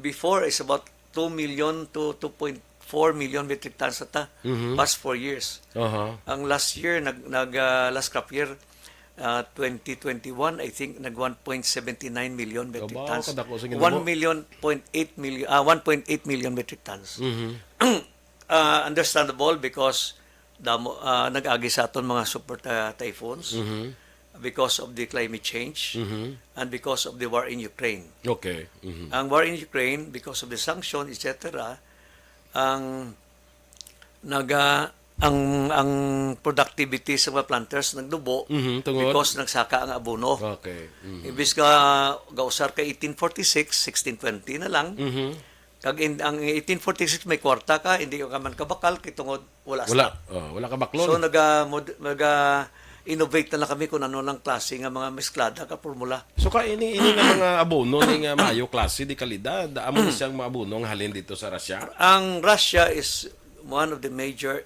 before is about 2 million to 2.4 million metric tons ata past 4 years. Ang last year last crop year 2021 I think nag 1.79 million metric tons. 1.8 million metric tons. Understandable because nag-agi sa aton mga super typhoons because of the climate change and because of the war in Ukraine. Okay. Ang war in Ukraine, because of the sanction, etc., ang productivity sa mga planters nagdubo because nagsaka ang abono. Okay. Ibis ka gausar ka 1846, 1620 na lang. Kag ang 1846 may kwarta ka, hindi ka man kabakal kitungod wala stock. Wala ka baklon. So innovate na lang kami kung ano lang klase nga mga mesklada ka formula. So ini nga mga abono ni nga maayo klase di kalidad, amo ni siyang mga abono nga halin dito sa Russia. Ang Russia is one of the major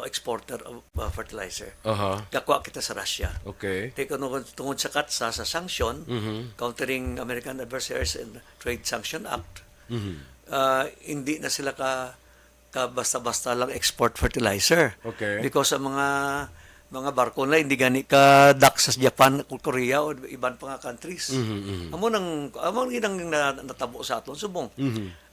exporter of fertilizer. Kakuha kita sa Russia. Okay. Tungod sa katsa sa sanction, countering American Adversaries and Trade Sanction Act, hindi na sila ka basta-basta lang export fertilizer. Okay. Because ang mga barko na hindi gani ka dak sa Japan, Korea o ibang pa nga countries. Amo nang natabo sa aton subong.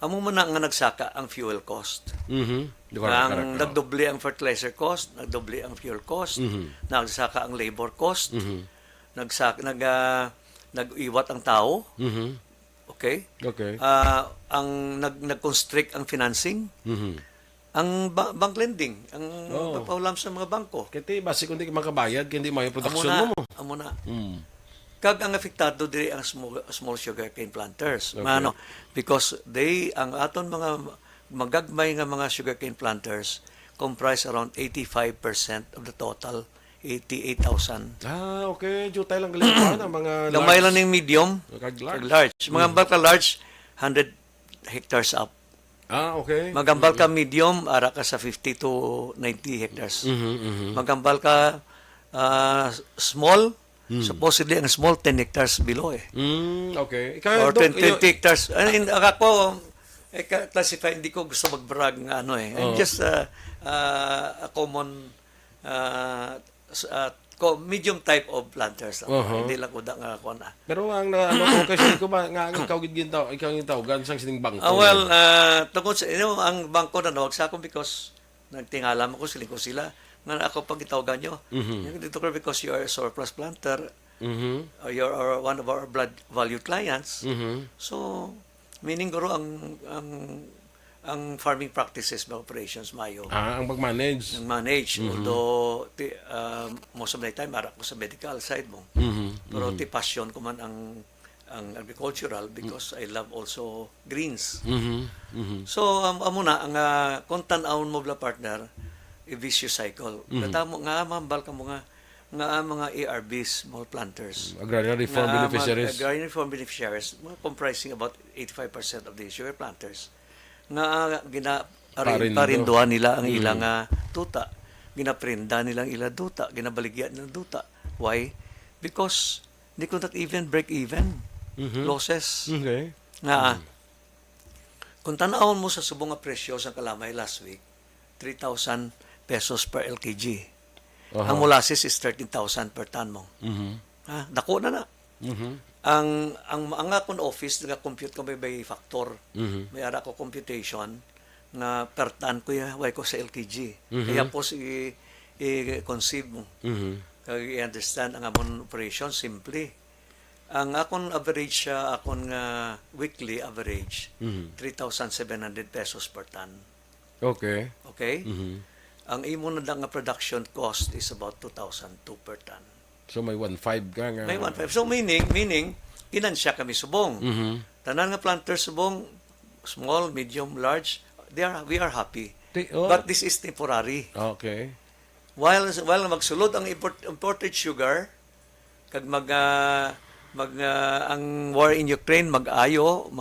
Amo man nga nagsaka ang fuel cost. Ang nagdoble ang fertilizer cost, nagdoble ang fuel cost, nagsaka ang labor cost, nag-iwat ang tao. Okay? Okay. Ang nag-constrict ang financing. Ang bank lending, ang papahulam sa mga bangko. Kaya basi kung di ka makabayad, hindi mo yung production mo. Amo na. Kag ang apektado diri ang small sugarcane planters. Okay. Because ang aton mga magagmay nga mga sugarcane planters comprise around 85% of the total 88,000. Okay. Jutay lang galing pa ng mga large. Gamay lang ng medium, Kag large. Mga bangka large, 100 hectares up. Okay. Magambal ka medium, ara ka sa 50 to 90 hectares. Magambal ka small, supposedly ang small 10 hectares below Okay. Or 20 hectares. Ako, classify, hindi ko gusto mag-brag nga I'm just a common medium type of planters. Hindi lang ko nga ako na. Pero ang kasi ko ba nga ikaw yung tawagan sang sining bangko. Tungkol sa ang bangko na nawag sa akin because nagtingala ko sila nga ako pag itawagan nyo. Dito ko because you are a surplus planter. Or you're one of our blood valued clients. So meaning guro ang farming practices by operations mayo. Ang pag-manage. Although most of the time ara ko sa medical side mo. Pero passion ko man ang agricultural because I love also greens. So amo na ang kung tan-awon mo bla partner a vicious cycle. Katamo nga mambal ka mo nga mga ARBs, small planters. Agrarian Reform Beneficiaries. Agrarian Reform Beneficiaries comprising about 85% of the sugar planters. Nga parinduhan nila ang ilang tuta. Ginaprinda nilang ilang duta. Ginabaligyan nilang duta. Why? Because they could not even break even. Losses. Okay. Nga, kung tanawon mo sa subong nga presyo sa kalamay last week, 3,000 pesos per LKG. Ang molasses is 13,000 per ton mo. Dako na. Ang akong office nag-compute ko by factor. May ara ko computation na per ton ko way ko sa LKG. Kaya po i-conceive mo. Kaya i-understand ang amon operation simply. Ang akong average akong weekly average 3,700 pesos per ton. Okay. Okay? Ang imo na nga production cost is about 2,002 per ton. So may 1.5 ka nga. May 1.5. So meaning inansya kami subong. Tanan nga planters subong, small, medium, large, we are happy. But this is temporary. Okay. While magsulod ang imported sugar, kag ang war in Ukraine mag-ayo,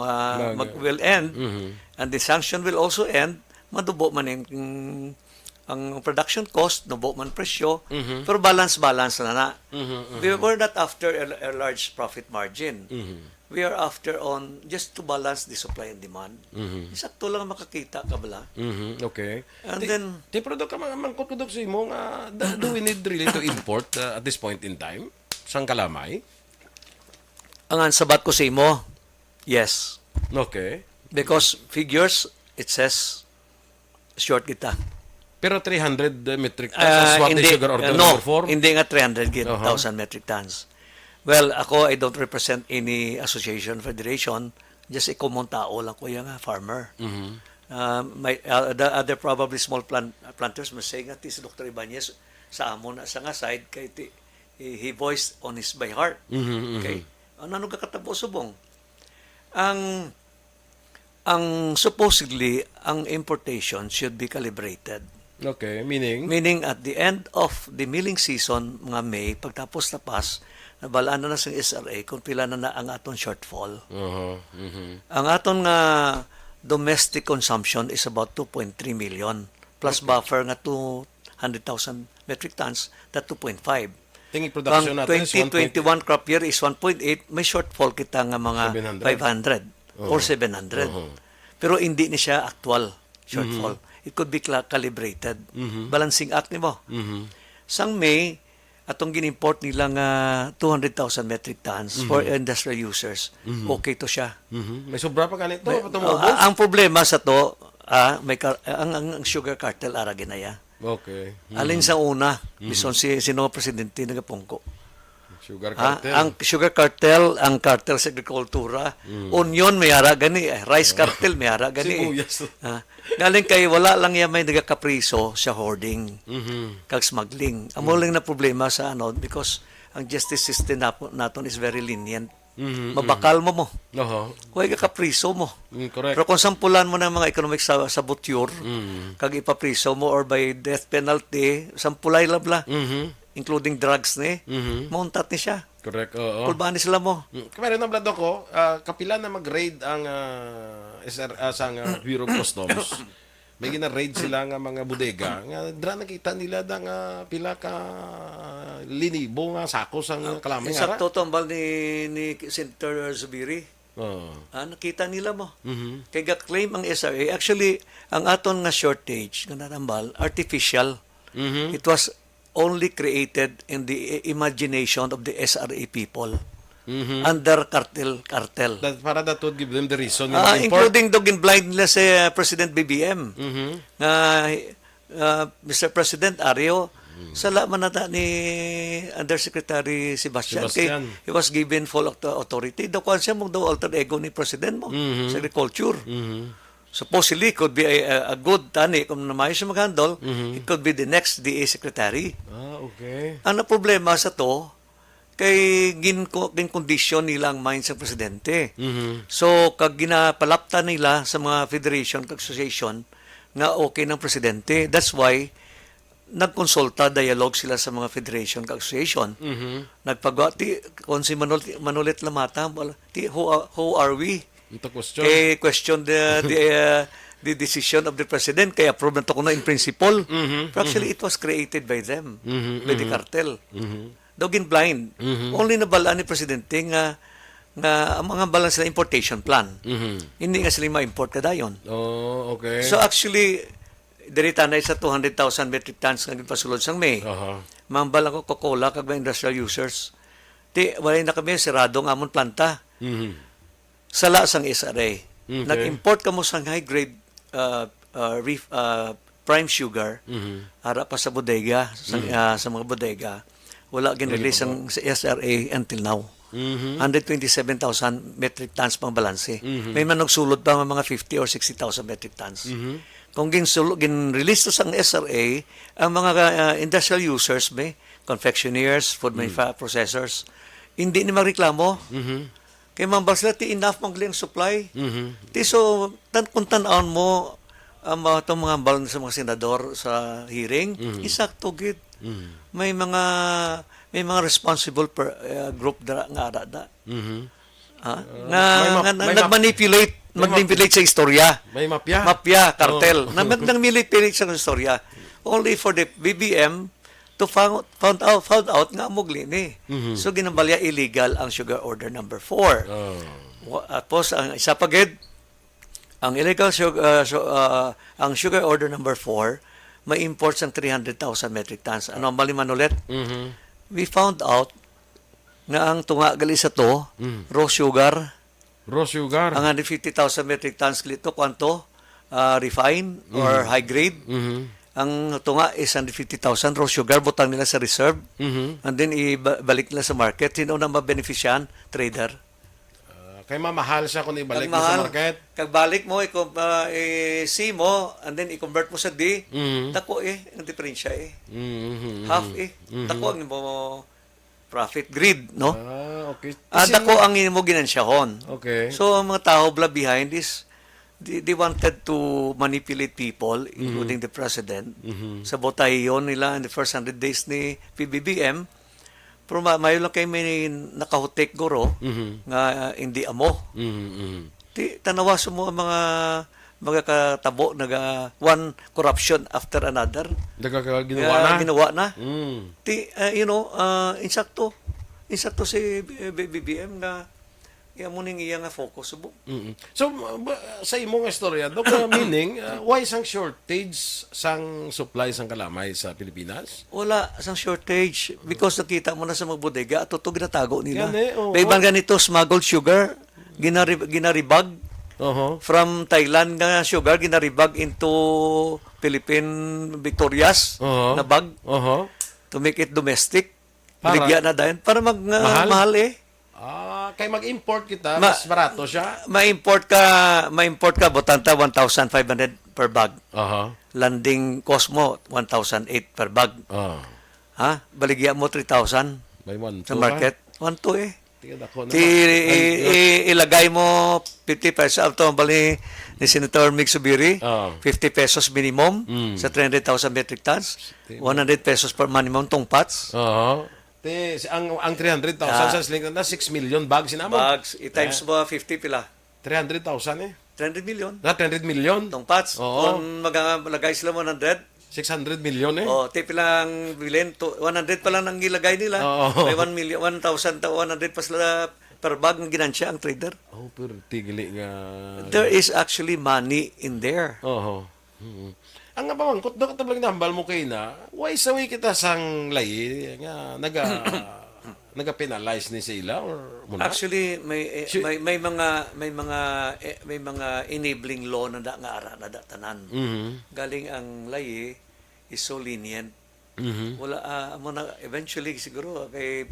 will end, and the sanction will also end, madubo man ang production cost, nubo man presyo, pero balance na. We were not after a large profit margin. we are after on just to balance the supply and demand. Sakto lang makakita ka bala. Okay. And then, Pero ka mga mangkot ko si mo nga, do we need really to import at this point in time? Sang kalamay? ang sabat ko sa imo, yes. Okay. Because figures, it says, short kita. Pero 300 metric tons as what the sugar order no, number 4? hindi nga 300,000 metric tons. Well, ako, I don't represent any association, federation. Just a common tao lang ko yung farmer. The other probably small planters must say nga, si Dr. Ibanez sa amon sa nga side, kay he voiced on his by heart. Okay? Ano kakatabo subong? Ang supposedly, ang importation should be calibrated. Okay, meaning? Meaning, at the end of the milling season, mga May, pagtapos tapas, nabalaan na sa SRA kung pila na ang aton shortfall. Ang aton nga domestic consumption is about 2.3 million, plus buffer nga 200,000 metric tons, that 2.5. Tingin production Ang natin is 2021 crop year is 1.8, may shortfall kita nga mga 500 or 700. Pero hindi ni siya actual shortfall. It could be calibrated. Balancing act nimo. Sang May, atong ginimport nila nga 200,000 metric tons for industrial users. Okay to siya. May sobra pa ganito. Ang problema sa to, ang sugar cartel ara ginaya. Okay. Alin sa una, bison sino presidente nagapungko. Sugar cartel. Ang sugar cartel, ang cartel sa agrikultura, onion may ara gani, rice cartel may ara gani. Sibuyas. Galing kay wala lang yan may nagakapriso sa hoarding, kag smuggling. Ang muling na problema sa because ang justice system naton is very lenient. Mabakal mo. Huwag kapriso mo. Correct. Pero kung sampulan mo ng mga economic saboteur, kag ipapriso mo or by death penalty, sampulay labla, including drugs ni, mauntat ni siya. Correct. Oo. Kulbaan ni sila mo. Kamari na blado ko, kapila na mag-raid ang Bureau of Customs. May gina-raid sila nga mga bodega. Nga dra nakita nila da nga pila ka linibo nga sakos ang kalamay nga. Sakto tambal ni Senator Zubiri. Nakita nila mo. Kaya claim ang SRA. Actually, ang aton nga shortage nga natambal, artificial. It was only created in the imagination of the SRA people. Under cartel. Para that would give them the reason. Import. Including dog in blind nila si President BBM. Mr. President Ario, sala man nata ni Undersecretary Sebastian. Kay he was given full authority. Daw kung siya mong daw alter ego ni President mo sa agriculture. Supposedly, could be a good tani kung namayo siya mag-handle. It could be the next DA Secretary. Okay. Ang problema sa to, kay gin-condition nila ang mind sa presidente. So, kag ginapalapta nila sa mga federation, kag association, nga okay ng presidente. That's why, nagkonsulta, dialogue sila sa mga federation, kag association. Nagpagawa, kung si Manulit Lamata, who are we? Ito question. Question the decision of the president, kaya approve na to ko na in principle. But actually, it was created by them, by the cartel. Dogin blind. Only nabalaan ni presidente nga ang mga balance na importation plan. Hindi nga sila ma-import kada yon. Oh, okay. So actually, dirita na sa 200,000 metric tons nga pasulod sang May. Mambal ako Coca-Cola kag mga industrial users. Wala na kami sirado nga amon planta. Sala sang SRA. Nag-import kamo sang high grade prime sugar ara pa sa bodega sa mga bodega. Wala ginrelease ang SRA until now. 127,000 metric tons pang balanse. May managsulod pa mga 50 or 60,000 metric tons. Kung gin-release to sang SRA, ang mga industrial users, confectioners, food processors, hindi ni magreklamo. Kaya mambal sila, enough magling supply. So, kung tanawin mo, ang mga bal sa mga senador sa hearing, isakto gid. May mga responsible group nga arada. Nagmanipulate sa istorya. May mapya. Cartel. Nagmanipulate sa istorya. Only for the BBM found out nga muglini. So ginambalya illegal ang sugar order number 4. Tapos ang isa pa gid, ang illegal sugar ang sugar order number 4 may imports ang 300,000 metric tons. Anomaly man ulit. We found out nga ang tunga gali sa to, raw sugar, Raw sugar. ang 150,000 metric tons klito kwanto refined or high grade. Ang tunga is 150,000 raw sugar, butang nila sa reserve. And then ibalik nila sa market. Sino na mabeneficyan? Trader. Kay mamahal siya kung ibalik Kag mo sa mahal, market. kag balik mo, C mo, and then i-convert mo sa D, dako ang diferensya half dako ang mo profit grid, no? Okay. Dako ang mo ginansyahon. Okay. So, ang mga tao bla behind is, they wanted to manipulate people, including the president, sa botayon nila in the first 100 days ni PBBM. Pero mayo lang kayo may nakahutik guro nga hindi amo. Tanawas mo ang mga katabo one corruption after another. Ginawa na. Insakto si BBM nga mo ning iya nga focus subo. So, sa imong istorya, meaning, why isang shortage sang supply sang kalamay sa Pilipinas? Wala sang shortage because nakita mo na sa mga bodega at tutog na tago nila. Yan oo. May ibang ganito smuggled sugar, ginaribag from Thailand nga sugar, ginaribag into Philippine Victorias na bag to make it domestic. Baligya na dahil para mahal Kay mag-import kita, mas barato siya. Ma-import ka botanta 1,500 per bag. Landing cost mo 1,008 per bag. Ha? Baligya mo 3,000 May sa market. 1,2 Tingnan ako na. Ilagay mo 50 pesos ito ang bali ni Senator Mig Subiri. 50 pesos minimum sa 300,000 metric tons. 100 pesos per minimum tong pots. Ang 300,000 sa sling na 6 million bags sinamo. Bags, i-times mo 50 pila. 300,000 300 million. Na 300 million. Tong pots. Kung maglagay sila 100, 600 million tipi lang bilhin. 100 pa lang ang ilagay nila. May 1 million, 1,000 to 100 pa sila per bag ng ginansya ang trader. Pero tigili nga. There is actually money in there. Ang nga pamangkot, doon katablang nambal mo kayo na, why sawi kita sang layi nga naga-penalize ni sila or muna? Actually may mga enabling law na nga ara na tanan. Galing ang layi is so lenient. Wala eventually siguro kay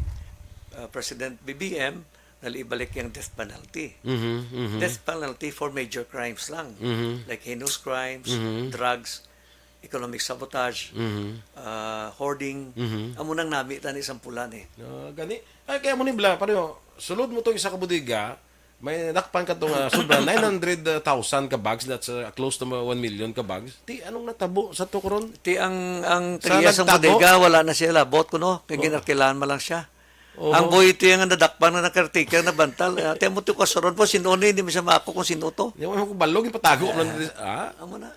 President BBM ibalik yung death penalty. Death penalty for major crimes lang. Like heinous crimes, drugs, economic sabotage, hoarding. Amo nang nami tani isang pulan Gani. Kaya mo ni Bla, pareho, sulod mo to isa ka budiga, may nakpan ka itong sobra 900,000 ka bags, that's close to 1 million ka bags. Ti, anong natabo sa tukuron? Ti ang triya sa bodega, wala na siya labot ko no. Kaya ginarkilaan mo lang siya. Ang boy ito yung nadakpan na nakartika na bantal. Tiyan mo ito kasaron po, sino ni, hindi mo siya mako kung sino to. Yung mo balog, ipatago. Amo na.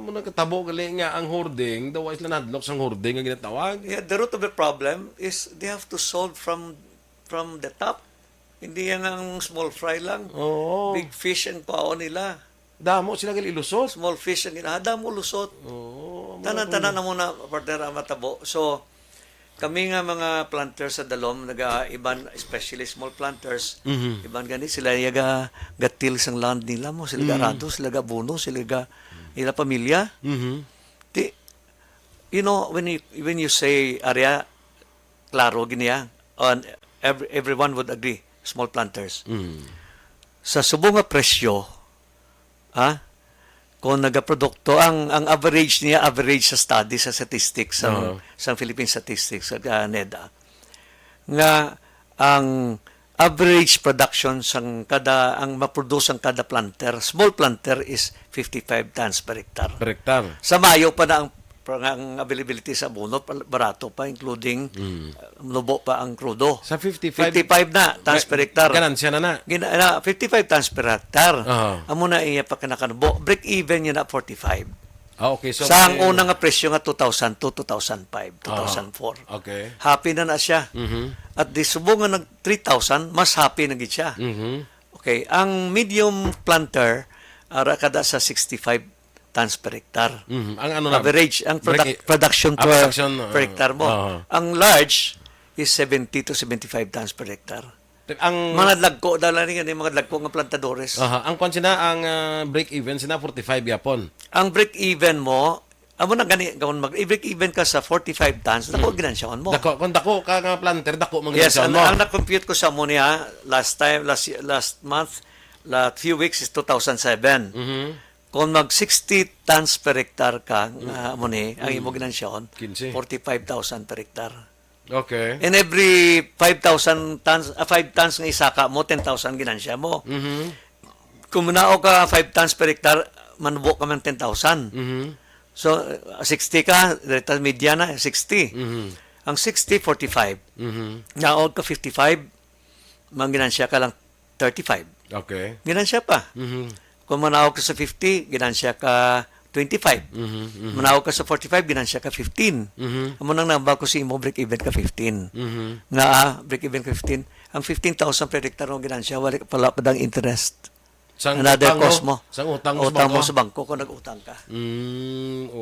Mo nagkatabo gali nga ang hoarding, daw is lanadlok sang hoarding ang ginatawag. Yeah, the root of the problem is they have to solve from the top. Hindi yan ang small fry lang. Big fish ang paon nila. Damo sila gali ilusot. Small fish ang ginahada mo lusot. Tanan-tanan na muna partner ang matabo. So, kami nga mga planters sa Dalom, iban especially small planters, iban gani sila yaga gatil sang land nila mo, sila garado, sila gabuno, sila ila pamilya. When you say area klaro giniya, everyone would agree, small planters. Sa subong nga presyo, kung nagaprodukto, ang average niya, average sa study, sa statistics, sa Philippine Statistics, sa NEDA, nga ang average production ang maproduce ang kada planter, small planter is 55 tons per hectare. Per hectare. Sa Mayo pa na ang availability sa abono, barato pa, including nubo pa ang krudo. Sa 55 na tons per hectare. Ganansya na 55 tons per hectare. Amo na iya pa kanakanubo. Break even yun na 45. Okay. So, Sa ang unang nga presyo nga 2002, 2005, 2004. Okay. Happy na siya. At di subong nga nag 3,000, mas happy na gid siya. Okay, ang medium planter ara kada sa 65 tons per hectare. Ang ano na? Average ang Break- production per, production, per hectare mo. Ang large is 70 to 75 tons per hectare. Ang Mga lagko dala ni mga lagko nga plantadores. ang kwan sina ang break even sina 45 yapon. Ang break even mo, amo na gani gawon mag break even ka sa 45 tons, dako ginansyaon mo. Dako kung dako ka nga planter dako man Yes, mo. ang na-compute ko sa mo niya last month, few weeks is 2007. Kung mag 60 tons per hectare ka, mo ni, ang imo ginansyaon, 15. 45,000 per hectare. Okay. And every 5,000 tons, 5 tons ng isaka mo, 10,000 ginansya mo. Kung manao ka 5 tons per hectare, manubo ka man 10,000. So, 60 ka, dito media na, 60. Ang 60, 45. Naog ka 55, mangginansya ka lang 35. Okay. Ginansya pa. Kung manawag ka sa 50, ginansya ka 25. Manawag ka sa 45, ginansya ka 15. Amo nang nambal ko si imo break even ka 15. Nga break even ka 15. Ang 15,000 per hectare mo ginansya, wala pala padang interest. Sang Another utang cost mo. Sang utang mo Utang mo bangko. sa bangko kung nag-utang ka.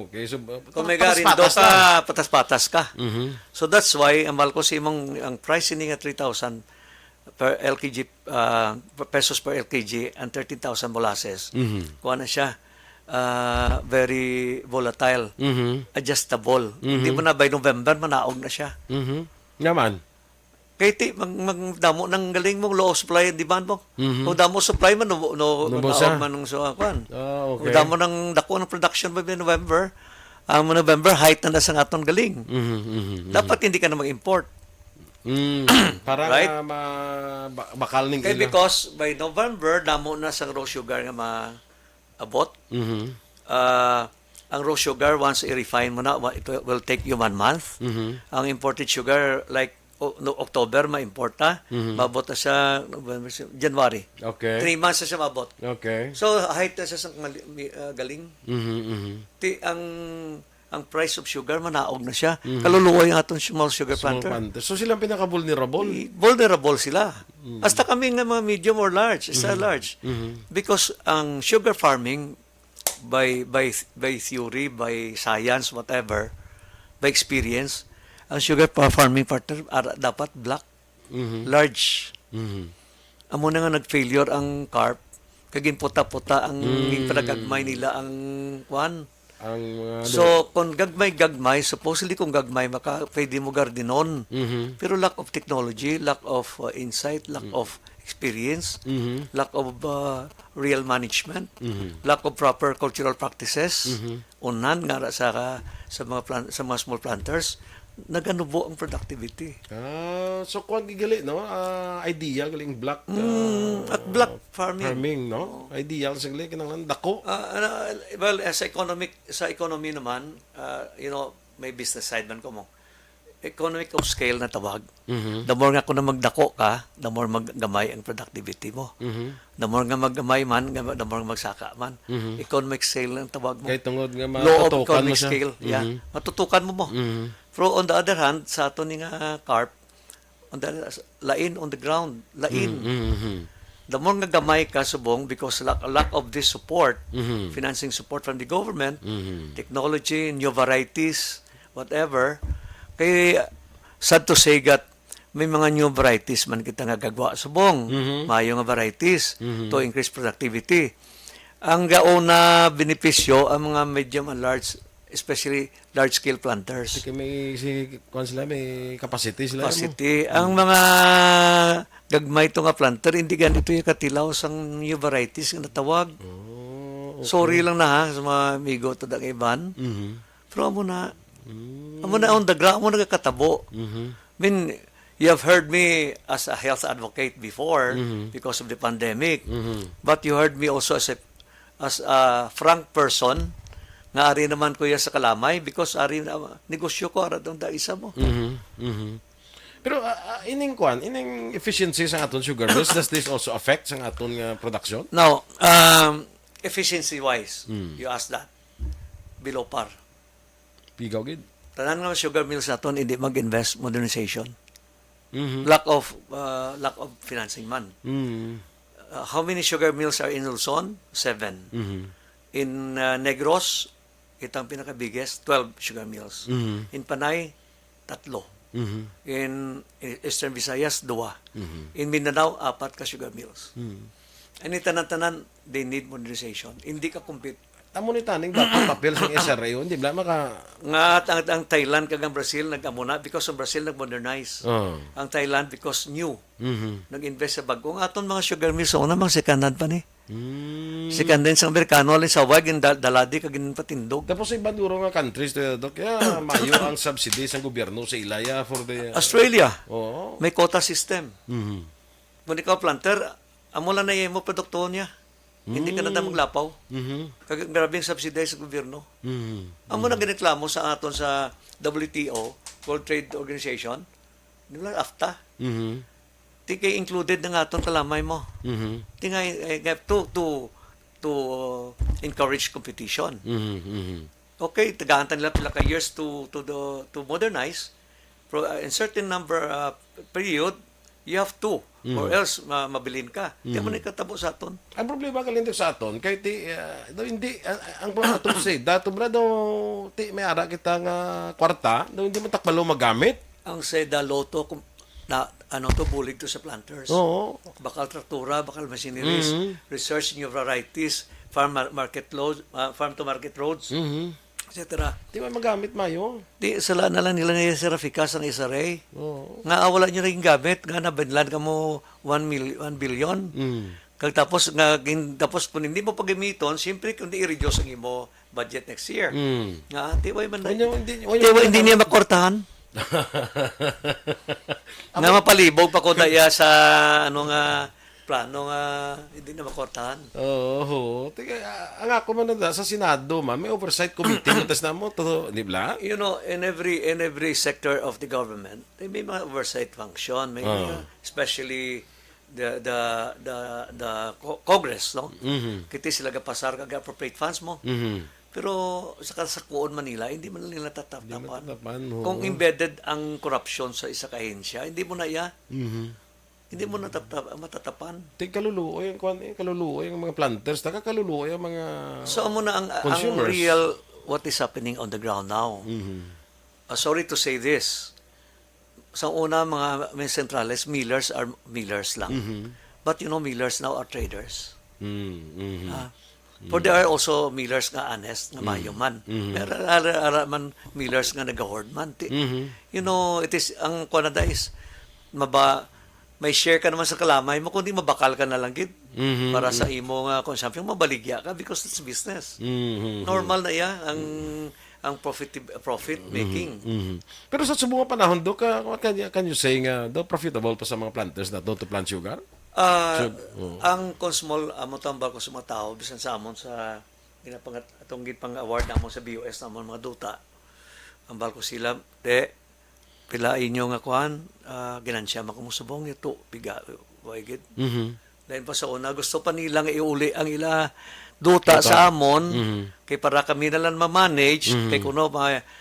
Okay. So Kung may garindo ka, patas-patas ka. Mhm. So that's why, ang mahal ko si imong, ang price ini nga 3,000 per LKG, pesos per LKG, and 13,000 molasses. Kuha na siya, very volatile, adjustable. Hindi mo na by November, manaog na siya. Naman. Kaya magdamo ng galing mong low supply and demand mo. Kung damo supply man, Nubusa. naog man ng suwakuan. Okay. Kung damo ng dako ng production by November, ang November, height na sa atong galing. Dapat hindi ka na mag-import. Para Right? bakal ning Kaya ila. because by November, damo na sa raw sugar nga maabot. Ang raw sugar, once i-refine mo na, it will take you 1 month. Ang imported sugar, like October, ma-import na. Mabot na sa November, January. Okay. 3 months na siya mabot. Okay. So, height na siya sa galing. Ang price of sugar, manaog na siya. Kaluluwa yung atong small sugar planter. So silang pinaka-vulnerable. Vulnerable sila. Hasta kami nga mga medium or large, isa large. Because ang sugar farming, by theory, by science, whatever, by experience, ang sugar farming partner dapat black, large. Amo na nga nag-failure ang carp, kagin puta-puta ang pinagagmay nila ang kwan. Ang So, kung gagmay, supposedly kung gagmay, pwede mo gardenon. Pero lack of technology, lack of insight, lack of experience, lack of real management, lack of proper cultural practices, unan nga sa mga small planters, naganubo ang productivity. so kung gigali no, idea galing black At black farming. no? Idea sa gali kinahanglan dako. Well, sa economy naman, may business side man ko mo. Economic of scale na tawag. The more nga kung na magdako ka, the more maggamay ang productivity mo. The more nga maggamay man, the more magsaka man. Economic scale ang tawag mo. Kay tungod nga Law of matutukan mo economic siya. scale. Yeah. Matutukan mo mo. Pero on the other hand, sa ato ni nga carp, lain on the ground. Lain. The more nga gamay ka subong because lack of this support, financing support from the government, technology, new varieties, whatever, kay sad to say that may mga new varieties man kita nga gagwa subong. Mayo nga varieties to increase productivity. Ang gauna benepisyo ang mga medium and large, especially large-scale planters. Kay may sila may capacity sila. Capacity. Ang mga gagmay to nga planter, hindi ganito yung katilaw sang new varieties nga natawag. Okay. Sorry lang na ha, sa mga amigo to dang iban. Pero amo na on the ground, amo na katabo. I mean, you have heard me as a health advocate before because of the pandemic. But you heard me also as a frank person nga ari naman ko sa kalamay because ari negosyo ko ara dong da isa mo. Pero ining efficiency sa aton sugar mills, does this also affect sa aton production? Now, efficiency wise, you ask that. below par. Pigaw gid. Tanan nga sugar mills naton hindi mag-invest modernization. Mhm. Lack of financing man. Mhm. How many sugar mills are in Luzon? 7. Mhm. In Negros, itang pinaka-biggest, 12 sugar mills. Mhm. In Panay, 3. Mhm. In Eastern Visayas, 2. Mhm. In Mindanao, 4 ka sugar mills. Mhm. And tanan-tanan, they need modernization. Hindi ka compete. Amo ni taning dapat papel sa SRA yun, di ba maka Nga ang Thailand kag ang Brazil nag-amuna because ang Brazil nag-modernize. Oh. Ang Thailand because new. Mhm. Nag-invest sa bagong aton mga sugar mills sa una mga sekandan pa ni. Mm. Sekandan sa Amerikano alin sa wag in daladi kag in patindog. Tapos sa ibang duro nga countries Dok, kaya mayo ang subsidy sa gobyerno sa ilaya for the Australia, Oo. may quota system. Mhm. Kung ikaw planter, amo lang na mo produkto niya. Hindi ka na na maglapaw. Mhm. Kag grabing subsidize sa gobyerno. Mhm. Amo na gineklamo sa aton sa WTO, World Trade Organization. Di ba AFTA? Mhm. Di kay included na nga aton kalamay mo. Mhm. Di nga to encourage competition. Mhm. Mhm. Okay, tagaan nila pila ka years to modernize. In certain number period, you have to or else mabilin ka. Di mo na katabo sa aton. Ang problema kalinto sa aton kay ti daw hindi ang aton say dato bra daw ti may ara kita nga kwarta daw hindi mo takbalo magamit. Ang SEDA Lotto na ano to bulig to sa planters. Oo. Bakal traktura, bakal machineries, research new varieties, farm to market roads, Mhm. etc. Di ba magamit mayo? Di sala na lang nila ni Seraficas ang SRA. Oo. Nga wala nyo rin gamit, nga nabanlan ka mo 1 billion. Mhm. Kag tapos kung hindi mo pagamiton, siyempre kung di i-reduce ang imo budget next year. Mhm. Nga, tiway man na. Hindi Hindi niya makortahan. Nga mapalibog pa ko daya sa ano nga plano nga hindi na makortahan. Oo. Teka, ang ako man na sa Senado, may oversight committee tas na mo to, di ba? You know, in every sector of the government, may mga oversight function, may especially the Congress, no? Mhm. Kiti sila gapasar kag appropriate funds mo. Mhm. Pero sa Kuon Manila, hindi man nila tatapan. Tatapan, oo. Kung embedded ang corruption sa isa kahensya, hindi mo na Mhm. hindi mo na matatapan. Ting kaluluoy ang mga planters, kaluluoy ang mga So amo na ang consumers. real what is happening on the ground now. Mhm. Sorry to say this. Sa una mga centrales, millers are millers lang. But you know, millers now are traders. Mhm. For there are also millers nga honest, nga mayo man. Pero ara man millers nga nag-hoard man. You know, it is, ang Canada is, may share ka naman sa kalamay mo, kundi mabakal ka na lang gid para sa imo nga consumption, mabaligya ka because it's business. Mhm. Normal na iya ang profit making. Mhm. Pero sa subong nga panahon do can you say nga do profitable pa sa mga planters na to plant sugar? Ang Consmol amo tambal ko sa mga tao bisan sa amon sa ginapangat atong gipang award namon sa BUS namon mga duta. Ang balko sila pila inyo nga kuan ginansya makumusubong ito biga way gid. Mhm. Dahil pa sa una gusto pa nilang iuli ang ila duta sa amon kay para kami na lang ma-manage kay kuno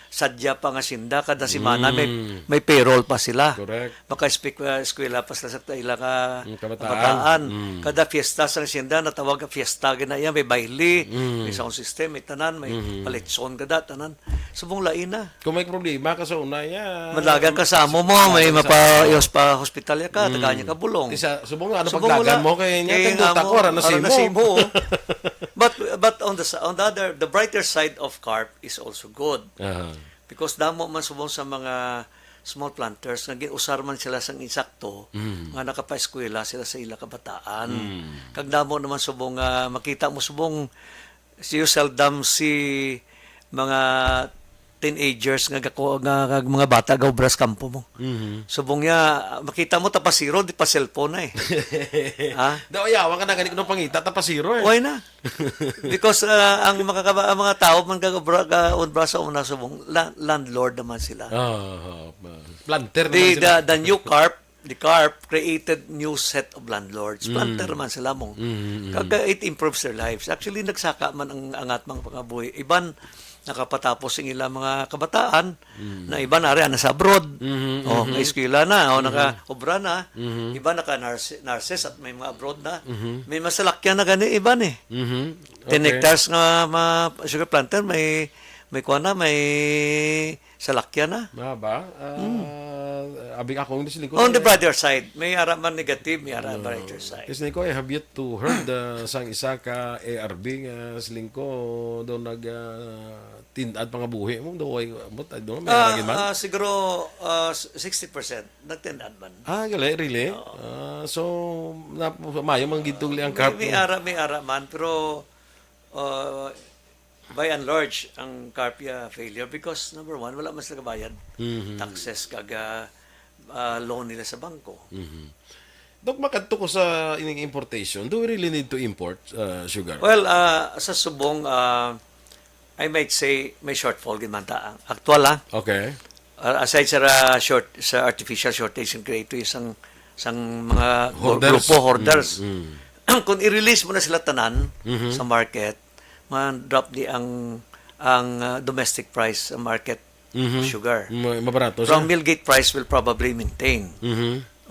sadya pa nga sinda kada semana may payroll pa sila. Correct. Baka eskwela pa sila sa ila ka Kabataan. kabataan. Kada fiesta sa sinda natawag ka fiesta ginaya may baile, may sound system, may tanan, may palitson kada tanan. Subong lain na. Kung may problema ka sa una ya. Madlagan ka sa amo mo, may mapayos pa hospitalya ka, taganya ka bulong. Isa subong nga ano Subong pagdagan wala. mo kay nya Kay kay duta amo, ko ra na ara simo. But on the other, the brighter side of carp is also good. Aha. Because damo man subong sa mga small planters nga giusar man sila sang insakto nga nakapaeskwela sila sa ila kabataan. Kag damo naman subong makita mo subong seldom si mga teenagers nga mga bata gaubras kampo mo. Subong niya makita mo tapasiro di pa cellphone na ha? Daw yawa ka na ganito pangita tapasiro eh. Why na? Because ang mga tao man gaubra sa una subong landlord naman sila. Planter naman sila. The new carp, the carp created new set of landlords. Planter man sila mong. Kaga it improves their lives. Actually nagsaka man ang angat mga pangabuhi. nakapatapos ang ilang mga kabataan, na iba na rin nasa abroad, nga eskwela na, o naka-obra na, iba naka-nurses at may mga abroad na, may masalakyan na gani, iba ni. 10 hectares nga sugar planter, may kuha na, may salakyan na. Ba? Abing ako hindi siling ko. On the brighter side, may araman negative, may araman brighter side. Kasi ko, I have yet to heard sang isa ka ARB nga siling ko daw tinad mga buhi mo daw ay but I don't know, may aragin man. Siguro 60% nagtendad man. Gali, really? So, mayo mang gitugli ang carp. May ara man, pero by and large, ang Carpia failure because number one, wala mas nagabayad. Taxes kaga loan nila sa bangko. Dok, makadto ko sa ining importation, do we really need to import sugar? Well, sa subong, I might say may shortfall ginmanta. Aktual Okay. aside sa artificial shortage and create isang mga Hoarders. grupo hoarders. Kung i-release mo na sila tanan sa market, man-drop di ang domestic price sa market of sugar. Mabarato From siya. Millgate price will probably maintain.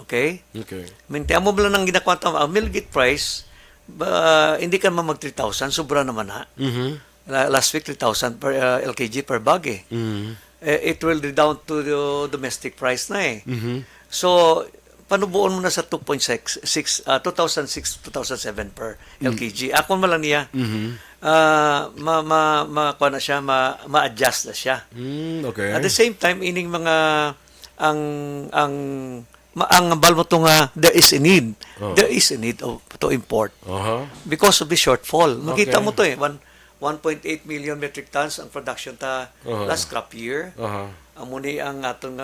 Okay? Okay. Maintain mo lang ng ginakwanta ang Millgate price, hindi ka mag 3,000, sobra naman na. Last week 3,000 per LKG per bag eh. It will down to the domestic price na eh. So, panubuon mo na sa 2006, 2007 per LKG. Ako man lang niya, kuha na siya, ma-adjust na siya. Okay. At the same time, ining mga, ang bal mo to nga, there is a need. There is a need to import. Because of the shortfall. Makita mo to 1.8 million metric tons ang production ta last crop year. Amuni ang atong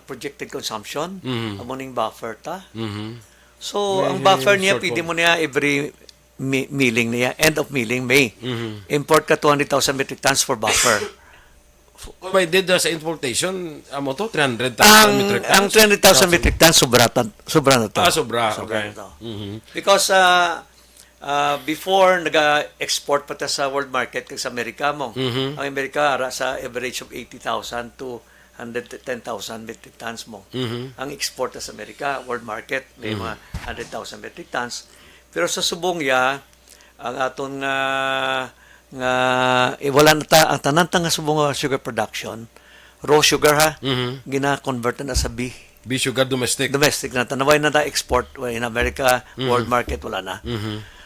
projected consumption. Amuning buffer ta. So, ang buffer niya, pwede mo niya every milling niya, end of milling, May. Import ka 200,000 metric tons for buffer. Kung may did sa importation, amo to 300,000 metric tons. Ang 300,000 metric tons, sobra na to. Sobra. Okay. na to. Because before nag-export pa ta sa world market kag sa Amerika mo. Ang Amerika ara sa average of 80,000 to 110,000 metric tons mo. Ang export ta sa Amerika, world market, may mga 100,000 metric tons. Pero sa subong ya, ang aton wala na ta ang tanan nga subong sugar production, raw sugar gina-convert na sa B. B sugar domestic. Domestic na tanaway na ta export in America, world market wala na.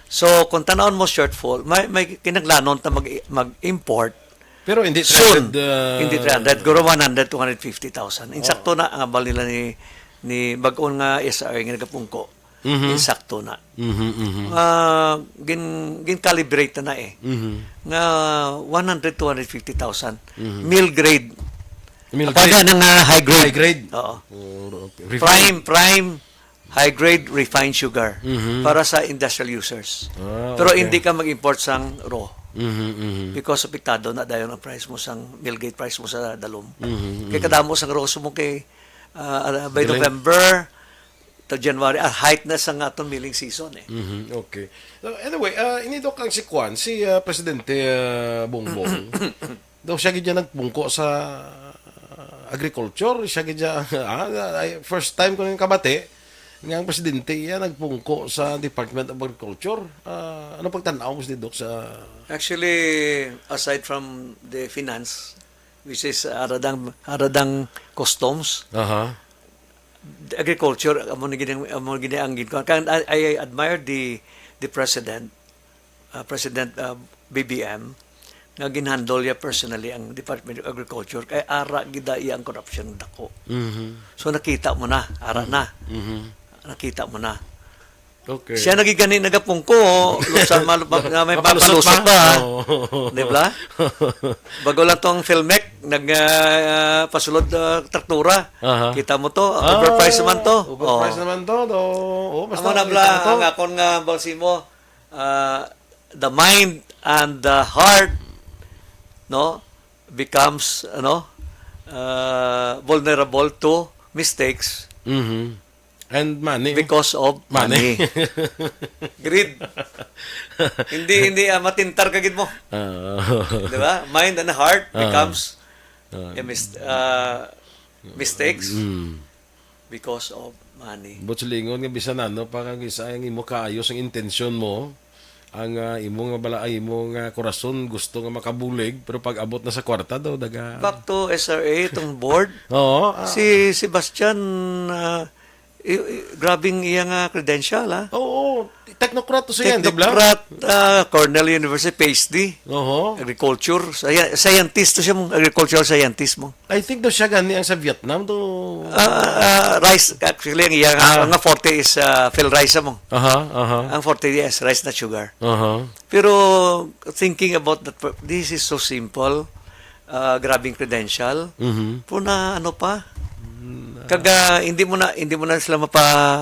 So, kung tanawon mo shortfall, may kinaglanon ta mag-import. Pero hindi 300. Soon. Hindi 300. Guro 100, 250,000. Insakto na ang abal nila ni bag-on nga SR nga nagapungko. Insakto na. Gin-calibrate na Nga 100, 250,000. Mill grade. Paga na nga high grade. High grade. Oo. Okay. Prime high-grade refined sugar para sa industrial users. Pero hindi ka mag-import sang raw. Because apektado na dayon ang price mo sang Millgate price mo sa dalom. Kaya kadamo sang raw mo kay by November to January, height na sang atong milling season eh. Okay. So, anyway, inidok ang si Kwan, si Presidente Bongbong. Daw siya gid nagpungko sa agriculture, siya gid first time ko nang kabate nga ang presidente yan nagpungko sa Department of Agriculture. Ano pagtanaw mo si Doc sa... Actually, aside from the finance, which is aradang customs, the agriculture, among gini ang ginko. I admire the President, President BBM, nga ginhandle niya personally ang Department of Agriculture kay ara gida iya ang corruption dako. So nakita mo na, ara na. Nakita mo na. Okay. Siya nagigani nagapungko, lusa may papalusot ba? Di ba? Bago lang tong Filmec nagpasulod traktura. Kita mo to, overpriced naman to. Overpriced naman to. Amo na bla ang akon nga balsimo, the mind and the heart becomes vulnerable to mistakes. And money. because of money. Greed. Hindi matintar kagid mo. Di ba? Mind and heart becomes mistakes because of money. Butsulingon nga bisan ano pa kang isa ang imo kaayos ang intensyon mo, ang imo nga bala imo nga korason gusto nga makabulig pero pag abot na sa kwarta daw daga. Back to SRA, itong board. Oo. Si Sebastian, grabing iyang credential, ha? Oo. Technocrat to siya, di ba? Technocrat, Cornell University, PhD. Oo. Agriculture, scientist to siya mong, agricultural scientist mo. I think daw siya gani ang sa Vietnam to. Rice, actually, ang iyang ang forte is Phil rice mo. Aha. Ang forte, yes, rice not sugar. Aha. Pero, thinking about that, this is so simple, grabing credential, puna ano pa, kaga hindi mo na sila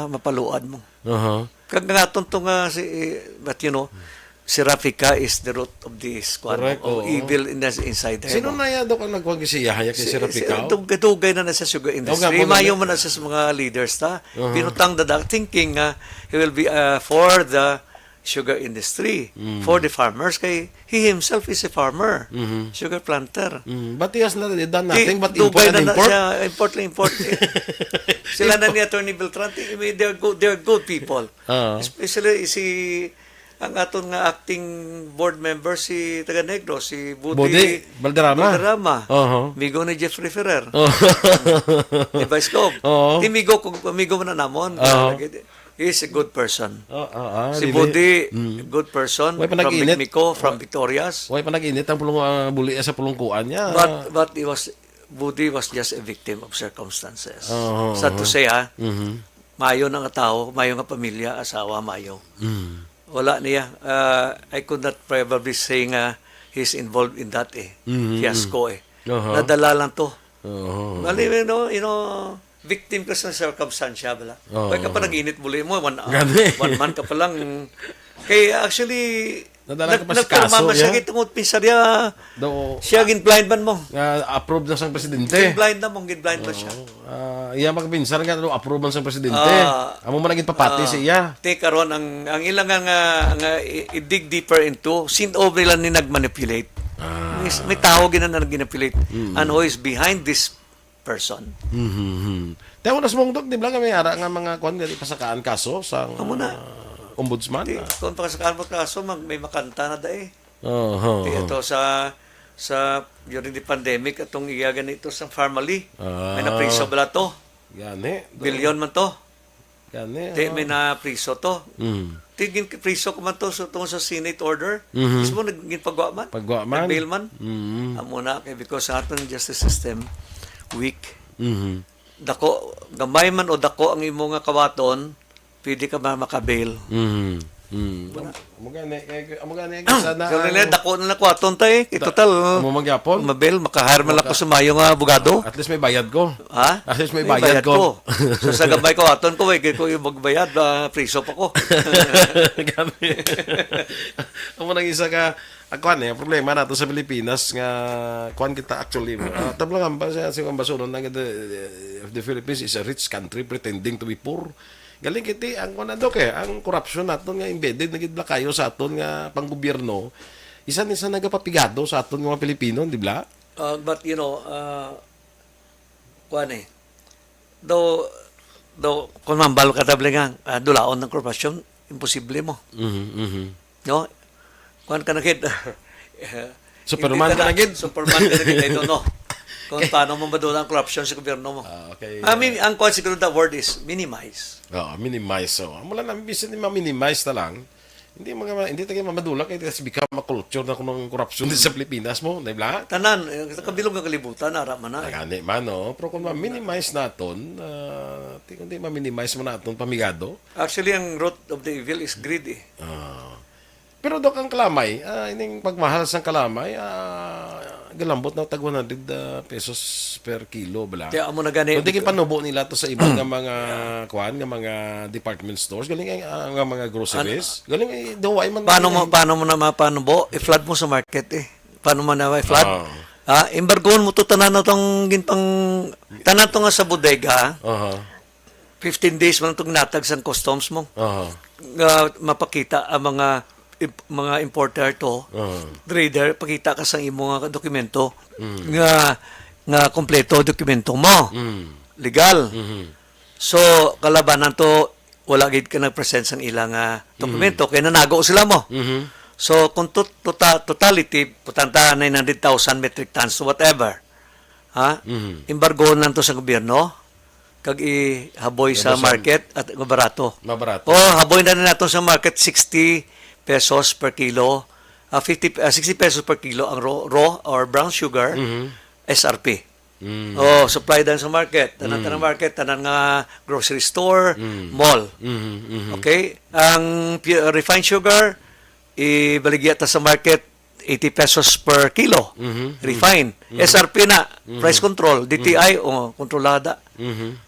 mapaluad mo. Aha. Kaga nga tuntong but you know, si Rafika is the root of this Correct, of oo. evil in the inside there. Sino na yan daw kang nagkuhan kasi Yahya kay si Rapikaw? Dugay na sa sugar industry. Oo nga, Mayo man na sa mga leaders ta. Pinutang dadak thinking he will be for the sugar industry, for the farmers. Kay he himself is a farmer, sugar planter. But he has not done nothing but Dugay import and na import. siya, import. Sila na ni Attorney Beltran, they're good people. Especially ang aton nga acting board member si taga Negro, si Budi Valderrama. Migo ni Jeffrey Ferrer. Oh. Ni Vice Gov. Oo. Ti Migo man na namon. He's a good person. Si really? Budi, good person. Way pa From nag-init. Micmico, from Victorias. Way pa nag-init ang pulong buli sa pulungkuan niya. But Budi was just a victim of circumstances. Oo. Sad to say, mayo na nga tao, mayo nga pamilya, asawa, mayo. Wala niya. I could not probably say nga he's involved in that fiasco Nadala lang to. Bali, you know, victim ka sa circumstansya bala. Kaya ka pa nag-init muli mo, one month ka pa lang. Kaya actually, Nadala ka pa sa kaso, masakit tungod pisarya. Siya gin-blind man mo. Approve na sang presidente. Gin-blind na mo, gin-blind man siya. Iya magpinsan nga approve man sang presidente. Amo man naging papati si iya. Take karon ang ilang nga i-dig deeper into sin over nila ni nagmanipulate. May tao gina na nagmanipulate. And who is behind this person? Tayo na sumong di ba nga may ara nga mga kuan gali pasakaan kaso sang ombudsman. Kung pasakaan mo kaso may makanta na dae. Ito sa during the pandemic atong iya ganito sa family. May napriso bala to. Gani. Bilyon man to. Gani. May napriso to. Tigin priso ko man to tungkol sa Senate order. Mismo naging pagwa man. Nag-bail man. Amo na kay because sa aton justice system weak. Dako gamay man o dako ang imo nga kawaton, pwede ka makabail. Amugani sana. So nila dako na kawaton tay, total. Amo magyapon. Mabail makahire man ako sa mayo nga abogado. At least may bayad ko. Ha? At least may bayad ko. So sa gabay ko aton ko ko yung magbayad priso pa ko. Gabi. Amo nang isa ka kuan problema nato sa Pilipinas nga kuan kita actually tablang ba sa ambassador ng the Philippines is a rich country pretending to be poor. Galing kiti ang kuan do kay ang corruption naton nga embedded na gid kayo sa aton nga panggobyerno. Isa nagapapigado sa aton nga mga Pilipino, di ba? But you know, kuan though kung mambal ka table nga dulaon ng korupsyon, imposible mo. No? Kuan ka na gid. Superman ka na gid. Superman ka na gid, I don't know. Kung paano mo madula ang corruption sa gobyerno mo. Okay. I mean, ang kuan siguro the word is minimize. Minimize. So, mula na bisan ni ma-minimize na lang. Hindi tayo mamadula kay kasi become a culture na kunong corruption sa Pilipinas mo, di ba? Tanan, kabilog ng kalibutan, ara man na. Gani man, no? Pero kung ma-minimize naton, hindi ma-minimize mo naton pamigado. Actually, ang root of the evil is greed Pero dok ang kalamay, ining pagmahal sa kalamay, galambot na tag 100 pesos per kilo bala. Kaya amo na gani. Kundi panubo nila to sa ibang nga mga kuan nga mga department stores, galing nga mga groceries. Galing duway man. Paano mo na mapanubo? I-flood mo sa market Paano mo na i-flood? Embargoon mo to tanan na tong ginpang tanan to nga sa bodega. 15 days man itong natag sa customs mo. Oo. Nga mapakita ang mga importer to, Oo. trader, pakita ka sa imo nga dokumento nga kompleto dokumento mo. Legal. So, kalabanan to, wala gid ka nag-present sang ilang dokumento, kaya nanago sila mo. So, kung totality, putanta 900,000 metric tons, whatever, embargo nanto sa gobyerno, kag ihaboy sa market at barato. Mabarato. O, haboy na nato sa market 60 pesos per kilo, 60 pesos per kilo ang raw or brown sugar, SRP. Oh, supply dan sa market. Tanan market, tanan nga grocery store, mall. Okay? Ang refined sugar, ibaligya ta sa market 80 pesos per kilo. Refined. SRP na, price control, DTI, o kontrolada.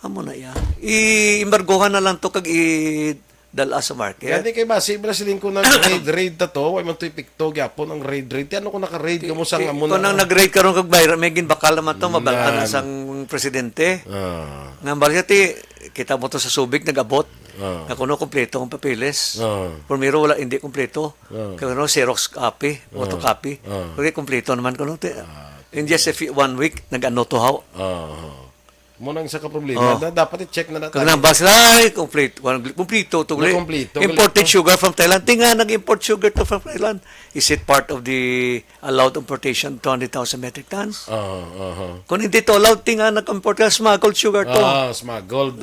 Amo na yan. I-embargohan na lang to kag dala sa market. Kaya di kay base Brasilin ko nang raid ta to, way man to'y pikto gyapon ang raid. Ano ko naka-raid kamo sang amo Kung na. nang nag-raid karon kag bayra, may ginbakal naman to, mabalaan na sang presidente. Nga baliti, kita mo to sa Subic, nag-abot. Nga kuno kompleto ang papeles. Primero wala, hindi kompleto. Kuno Xerox copy, photocopy. Kaya kompleto naman kuno. In just 1 week, nag-ano to how. Mo nang isa ka problema, dapat i-check na natin. Kung nabas sila, ay, complete to. Imported sugar from Thailand. Tinga, nag-import sugar to from Thailand. Is it part of the allowed importation, 200,000 metric tons? Kung hindi to allowed, tinga, nag-import ka, smuggled sugar to. Smuggled.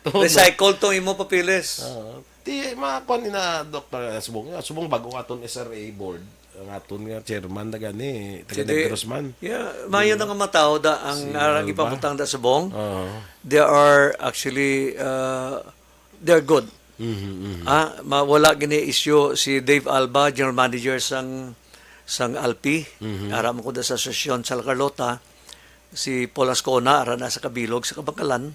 Recycled to, imo papilis. Di, makakuan ni na Dr. Subong bago aton SRA board. Ang aton nga chairman na gani, taga Grossman. Yeah, mayo na nga matao da ang ipaputang da subong. They are actually they're good. Wala gini issue si Dave Alba, general manager sang Alpi. Aram ko da sa sesyon sa La Carlota. Si Paul Ascona ara na sa Kabilog sa Kabangkalan.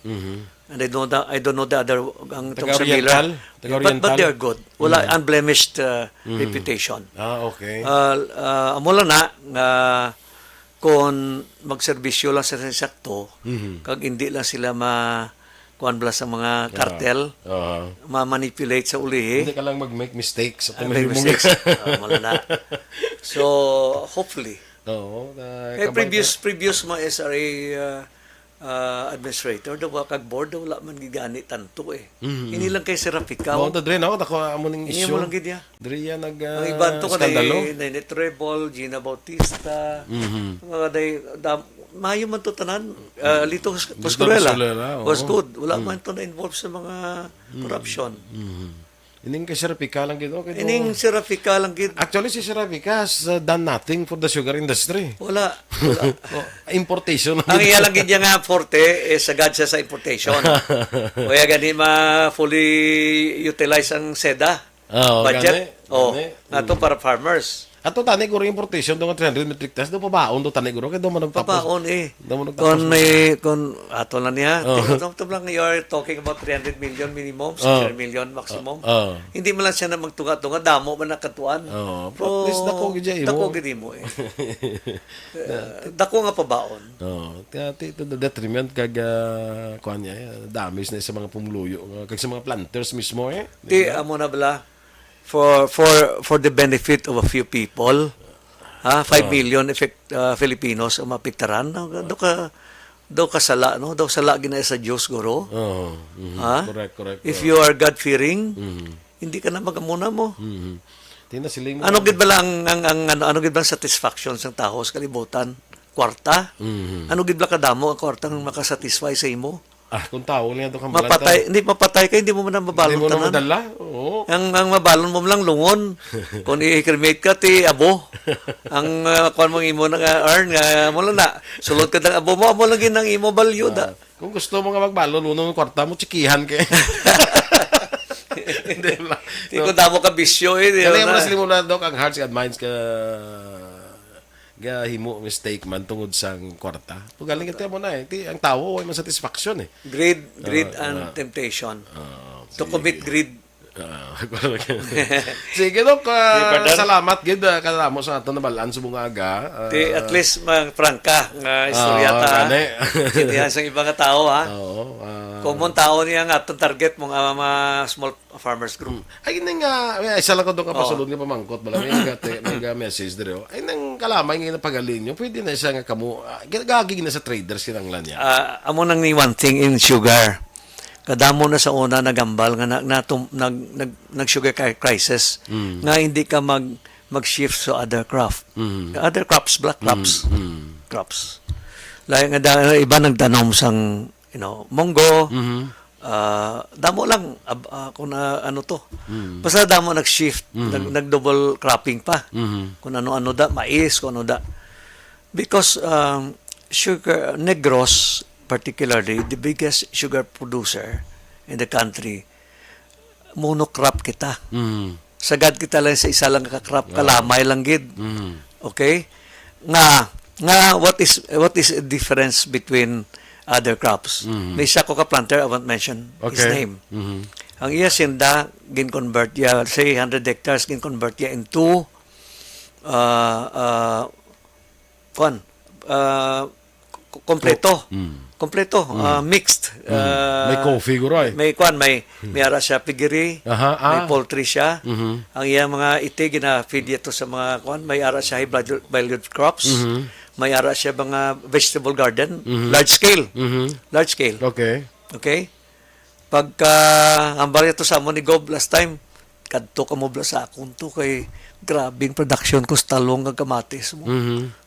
And I don't know the other ang tong sa Miller. But they are good. Wala unblemished reputation. Okay. Amo lang na kung magserbisyo lang sa sakto, kag hindi lang sila kuan bala sa mga kartel, ma-manipulate sa ulihi. Hindi ka lang mag-make mistakes. Make mistakes. Wala na. So, hopefully. Previous mga SRA administrator, daw kag board, daw wala man gigani tanto eh. Hindi lang kay Serafica. Mo dre na ako amo ning issue. Hindi mo lang gid ya. Dre ya nag ang iban to kanay Nene Treble, Gina Bautista. Mga day mayo man to tanan. Lito Coscuela. Was good. Wala man to na involved sa mga corruption. Ining kay Serafica lang gid okay. Ining Serafica lang gid. Actually si Serafica has done nothing for the sugar industry. Wala. Importation. Ang iya lang gid nga forte sagad siya sa importation. Kaya gani fully utilize ang SEDA budget. Ato para farmers. Ato tani guro importation do 300 metric tons do pabaon do tani guro kay do man nagtapos. Pabaon kon ato na niya. Ito lang you are talking about 300 million minimum, 600 million maximum. Hindi man lang siya na magtunga-tunga, damo man nakatuan. At least dako gid Dako gid mo eh. Dako nga pabaon. To the detriment kag kuan niya, damage na sa mga pumuluyo kag sa mga planters mismo eh. Di amo na bala for the benefit of a few people, 5 million Filipinos ang mapiktaran. Do ka sala, no? Do sala gina sa Diyos guro. Correct. If you are God-fearing, hindi ka na magamuna mo. Tinasiling mo. Ano gid ba lang ano gid ba satisfaction sa tao sa kalibutan? Kwarta? Ano gid ba kadamo ang kwarta nga makasatisfy sa imo? Kung tao niya to kang hindi mapatay ka, hindi mo man mabalon tanan. Hindi mo tanan. madala. Oo. Ang mabalon mo lang lungon. Kung i-cremate ka ti abo. Ang kuan mo imo na earn nga mo lang na. Sulod ka ng abo mo lang ginang imo value da. Kung gusto mo nga magbalon unong kwarta mo tsikihan kay. Hindi lang. Di ko damo ka bisyo eh. Kaya mo na sila mo na dok ang hearts and minds ka himo mistake man tungod sang kwarta. Pugaling kita mo na eh. Ang tao ay man satisfaction eh. Greed and temptation. To commit greed Sige, Dok. Brother. Salamat. Gid kada mo sa aton nabalaan sa bungaga. At least prangka nga istorya ta. gani. Kitihan sa ibang nga tao ha. Oo. Common tao niya nga atong target mong mga small farmers group. Ay nang isa lang ko doon kapasulod nga pamangkot bala may message dito. Ay nang kalamay nga pagaling nyo pwede na siya nga kamo gagagig na sa traders kinanglan niya. Amo nang ni one thing in sugar. Kadamo na sa una nagambal nga nag sugar crisis nga hindi ka mag-shift sa other crop. Other crops, black crops. Crops. Like nga iba nagtanom sang munggo. Damo lang kung ano to. Basta damo nag-shift, nag-double cropping pa. Kung ano-ano da, mais, kung ano da. Because sugar, Negros, particularly, the biggest sugar producer in the country, monocrop kita. Sagad kita lang sa isa lang kakrop, kalamay lang gid. Okay? Nga, what is the difference between other crops? May isa ko ka planter, I won't mention his name. Ang iya sinda, gin-convert ya, say 100 hectares, gin-convert ya into kompleto. Kompleto, mixed. May coffee guro ay. May ara siya piggery, may poultry siya. Ang iya mga ite gina-feed ito sa mga may ara siya high value crops. May ara siya mga vegetable garden, large scale. Large scale. Okay. Okay? Pagka hambal ito sa mo ni Gob last time, kadto ka mo sa akong to kay grabing production ko sa talong nga kamatis mo.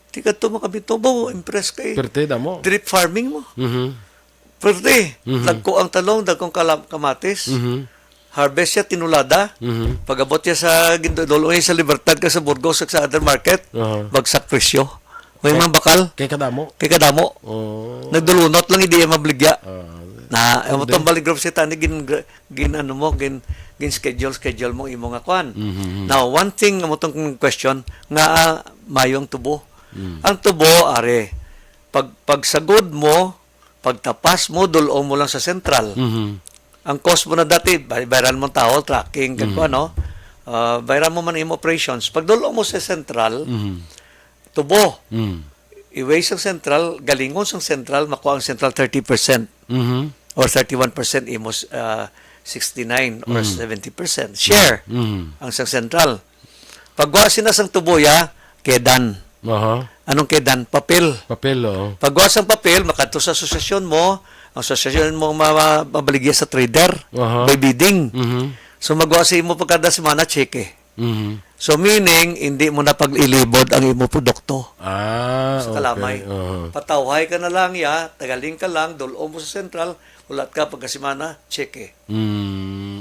Di ka ito makabito mo, impress kay Perte da mo. drip farming mo. Pwede. Dagko ang talong, dagkong kamatis. Harvest siya, tinulada. Pag-abot siya sa Gindolo, sa Libertad ka sa Burgos, sa other market, bagsak presyo. May mga bakal. Kay kadamo. Kay kadamo. Nagdulunot lang, hindi yung mabligya. Na, yung itong balik group si Tani, schedule mo imo nga kwan. Now, one thing, mo itong question, nga mayong tubo. Ang tubo, are, pagsagod mo, pagtapas mo, dulong mo lang sa central. Ang cost mo na dati, bayaran mo tao, tracking, bayaran mo man yung operations. Pag dulong mo sa central, tubo. I-weigh sa central, galingon sa central, makuha ang central 30%. Or 31% imos 69 or 70%. Share ang sa central. Pagwa sina sang tuboya, kedan. Anong kedan? Papel. Papel, oh. Pagwa sang papel, makadto sa asosasyon mo, ang asosasyon mo mabaligya sa trader by bidding. So magwa sa imo pagkada semana cheque. So meaning, hindi mo na pag-ilibod ang imo produkto. Sa kalamay. Patawhay ka na lang tagaling ka lang, dulong mo sa central, ulat ka pagkasimana, cheque.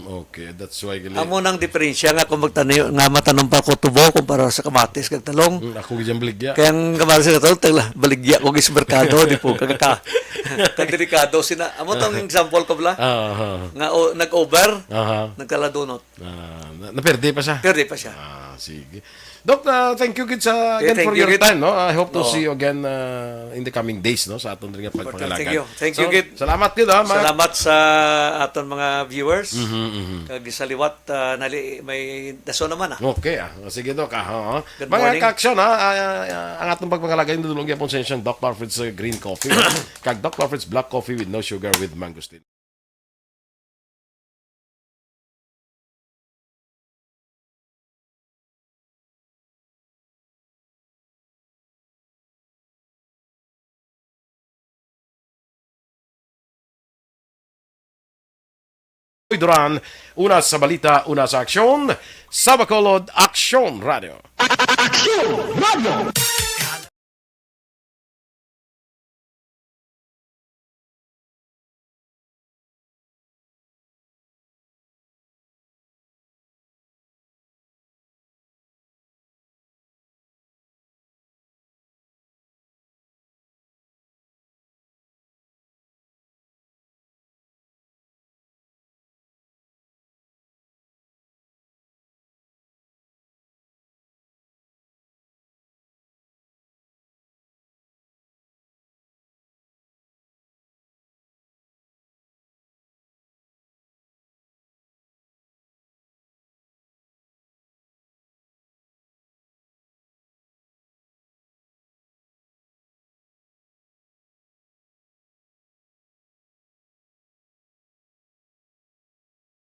Okay, that's why gali. Amo nang diferensya nga kung matanong pa ko tubo kumpara sa kamatis kag talong. Ako gyud baligya. Kaya ang kamatis sa talong tagla baligya ko gis merkado di po kag delikado sina. Amo tong example ko bla. Nga nag-over, nagkaladunot. Naperde pa siya. Perde pa siya. Sige. Doc, thank you good again for your time, no? I hope to see you again in the coming days, no? Sa aton ring pagpangalagan. Thank you. Thank you, Gid. Salamat gid, ha? Salamat sa aton mga viewers. Kag sa liwat may daso naman Okay, sige Doc, Good mga morning. ka-aksyon, ang atong pagpangalagan dulong gyapon sa inyong Doc Parfit's green coffee, kag Doc Parfit's black coffee with no sugar with mangosteen. Duran, una sa balita, una sa aksyon, sa Bacolod, Aksyon Radio. Action Radio!